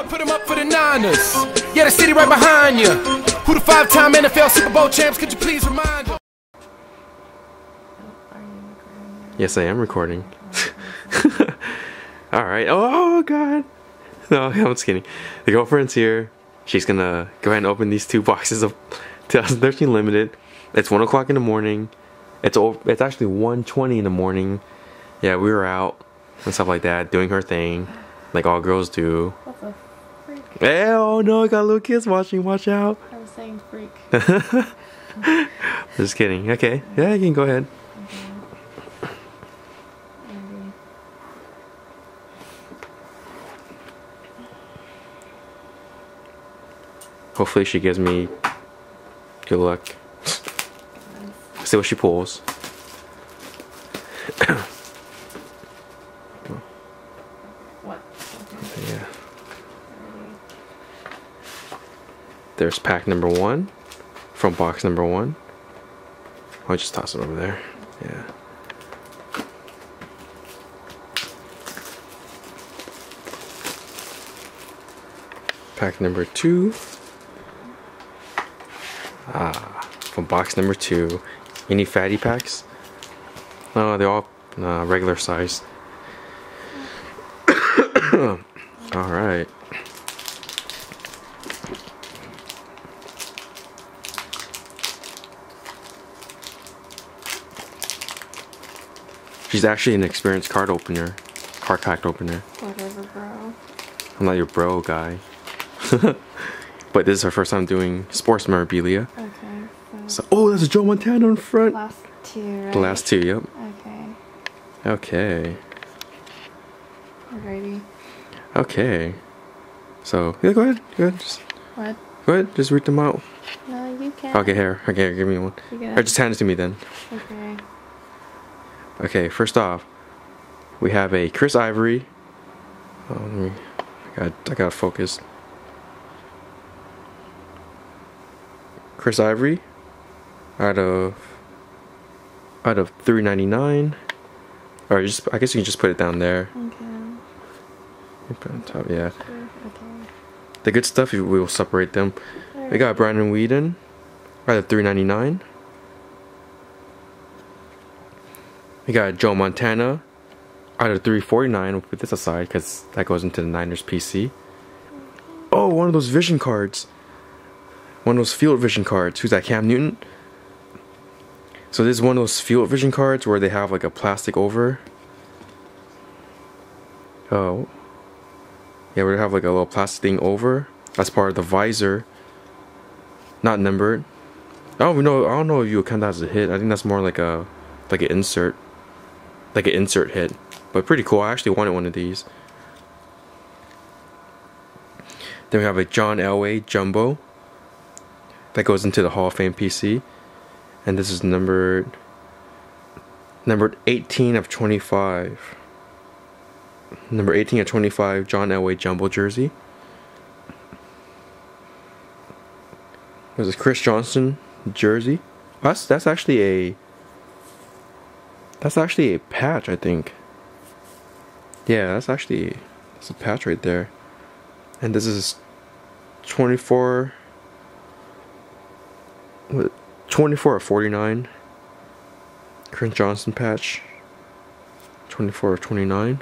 Put him up for the Niners. Yeah, the city right behind you. Who the 5-time NFL Super Bowl champs? Could you please remind them? Yes, I am recording. Alright. Oh, God. No, I'm just kidding. The girlfriend's here. She's gonna go ahead and open these 2 boxes of 2013 Limited. It's 1 o'clock in the morning. It's actually 1:20 in the morning. Yeah, we were out and stuff like that, doing her thing, like all girls do. What the freak? Hey, oh no, I got little kids watching. Watch out. I was saying freak. Just kidding. Okay. Yeah, you can go ahead. Hopefully she gives me good luck. See what she pulls. What? Yeah. There's pack number 1 from box number 1. I'll just toss it over there. Yeah. Pack number 2. From box number 2. Any fatty packs? No, they're all regular size. Alright. She's actually an experienced card pack opener. Whatever, bro. I'm not your bro guy. But this is her first time doing sports memorabilia. Okay. So, oh, there's a Joe Montana in front. Last 2, right? The last 2, yep. Okay. Okay. Alrighty. Okay. So, yeah, go ahead. What? Go ahead, just read them out. No, you can't. Okay, here. Okay, give me one. You get Or it? just hand it to me then. Okay. Okay, first off, we have a Chris Ivory. I got focused. Chris Ivory out of $3.99. Or just, I guess you can just put it down there. Okay. You put it on top, yeah. Sure. Okay. The good stuff, we will separate them. We got Brandon Whedon out of $3.99. We got Joe Montana out of $3.49. We'll put this aside because that goes into the Niners PC. Oh, one of those vision cards. One of those field vision cards. Who's that? Cam Newton? So this is one of those field vision cards where they have like a plastic over. Oh. Yeah, where they have like a little plastic thing over. That's part of the visor. Not numbered. I don't know if you would count that as a hit. I think that's more like an insert. Like an insert hit. But pretty cool. I actually wanted one of these. Then we have a John Elway Jumbo. That goes into the Hall of Fame PC. And this is numbered 18 of 25. Number 18 of 25 John Elway Jumbo jersey. There's a Chris Johnson jersey. That's actually a patch, I think. Yeah, that's a patch right there. And this is 24 of 49. Chris Johnson patch. 24 of 29.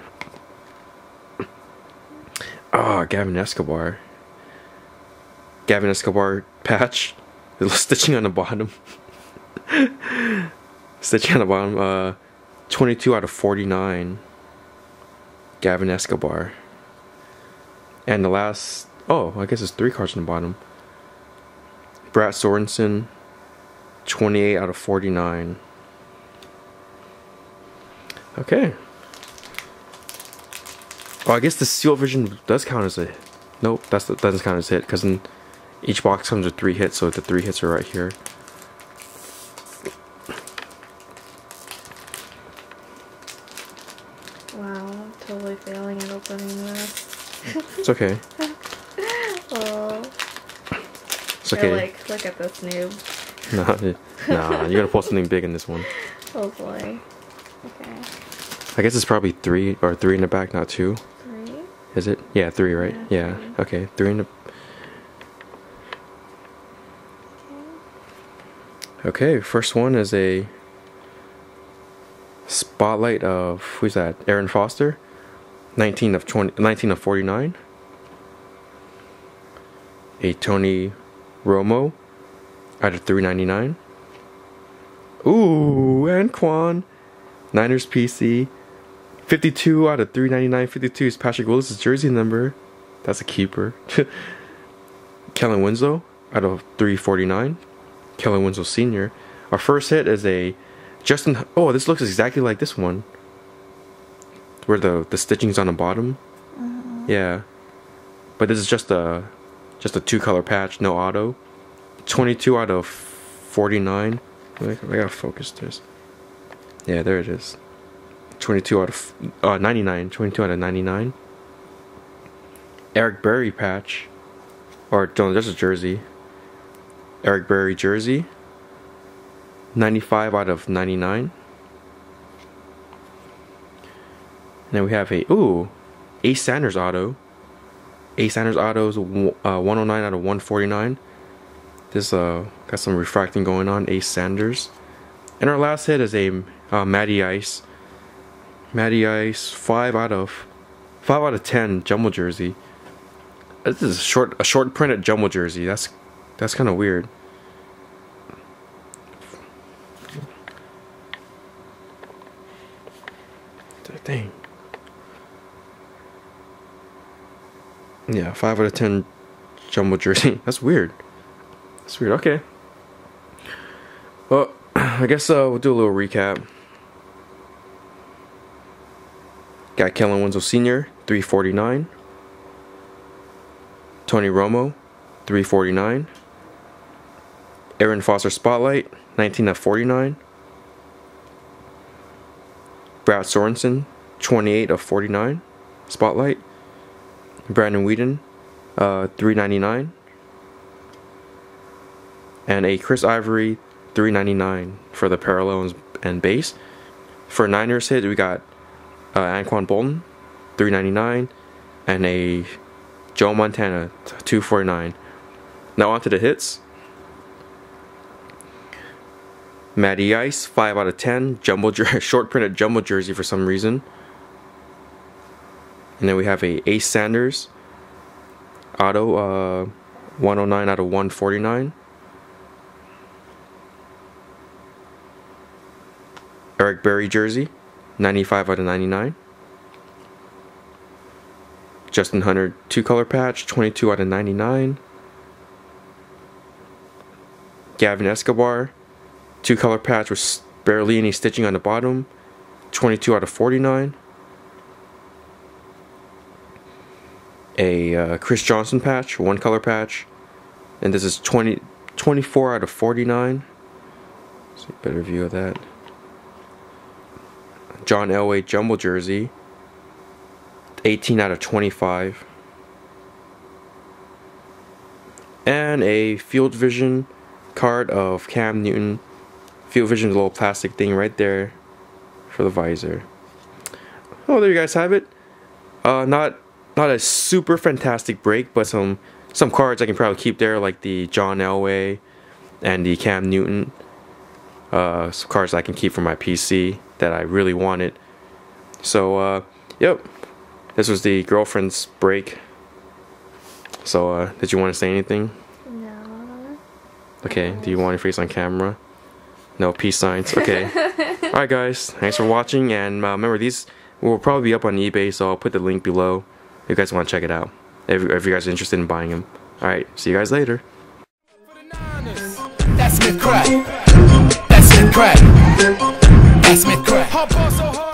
Ah, Gavin Escobar. Gavin Escobar patch. There's stitching on the bottom. Stitching on the bottom. 22 out of 49. Gavin Escobar. And the last... Oh, I guess it's 3 cards on the bottom. Brad Sorensen. 28 out of 49. Okay. Oh, I guess the Seal Vision does count as a hit. Nope, that doesn't count as a hit because each box comes with 3 hits, so the 3 hits are right here. Wow, I'm totally failing at opening this. It's okay. Oh. It's okay. They're like, look at this noob. Nah, you're gonna pull something big in this one. Hopefully. Okay. I guess it's probably 3 in the back, not 2. 3? Is it? Yeah, 3, right? Yeah. Okay, 3 in the. Okay, first one is a spotlight of, who's that? Aaron Foster, 19 of 49. A Tony Romo out of 399. Ooh, Anquan, Niners PC, 52 out of 399. 52 is Patrick Willis' jersey number. That's a keeper. Kellen Winslow out of 349. Kellen Winslow Sr. Our first hit is a Justin. Oh, this looks exactly like this one, where the stitching's on the bottom. Yeah, but this is just a 2-color patch, no auto. 22 out of 49. I gotta focus this. Yeah, there it is. 22 out of 99. 22 out of 99. Eric Berry patch, or no, there's a jersey. Eric Berry jersey, 95 out of 99. And then we have Ace Sanders auto. Ace Sanders auto is 109 out of 149. This got some refracting going on. Ace Sanders. And our last hit is a Matty Ice. Matty Ice 5 out of 10 jumbo jersey. This is a short printed jumbo jersey. That's kind of weird. Dang. Yeah, 5 out of 10 jumbo jersey. That's weird. That's weird. Okay. Well, I guess we'll do a little recap. Got Kellen Winslow Sr., 349. Tony Romo, 349. Aaron Foster Spotlight, 19 of 49. Brad Sorensen, 28 of 49. Spotlight. Brandon Whedon, 399. And a Chris Ivory, 399 for the parallel and base. For Niners hit, we got Anquan Bolton, 399, and a Joe Montana, 249. Now on to the hits. Matty Ice, 5 out of 10, short printed jumbo jersey for some reason. And then we have a Ace Sanders auto, 109 out of 149. Eric Berry jersey, 95 out of 99. Justin Hunter 2-color patch, 22 out of 99. Gavin Escobar 2-color patch with barely any stitching on the bottom, 22 out of 49. A Chris Johnson patch, 1-color patch, and this is 24 out of 49. See a better view of that. John Elway jumbo jersey, 18 out of 25. And a Field Vision card of Cam Newton. Field Vision's a little plastic thing right there for the visor. Oh, there you guys have it. Not a super fantastic break, but some cards I can probably keep there, like the John Elway and the Cam Newton. Some cards I can keep for my PC that I really wanted. So, yep. This was the girlfriend's break. So, did you want to say anything? No. Okay, do you want your face on camera? No, peace signs. Okay. Alright guys, thanks for watching, and remember, these will probably be up on eBay, so I'll put the link below if you guys want to check it out, if you guys are interested in buying them. Alright, see you guys later. That's Smith Crack. That's Smith Crack. That's Smith Crack.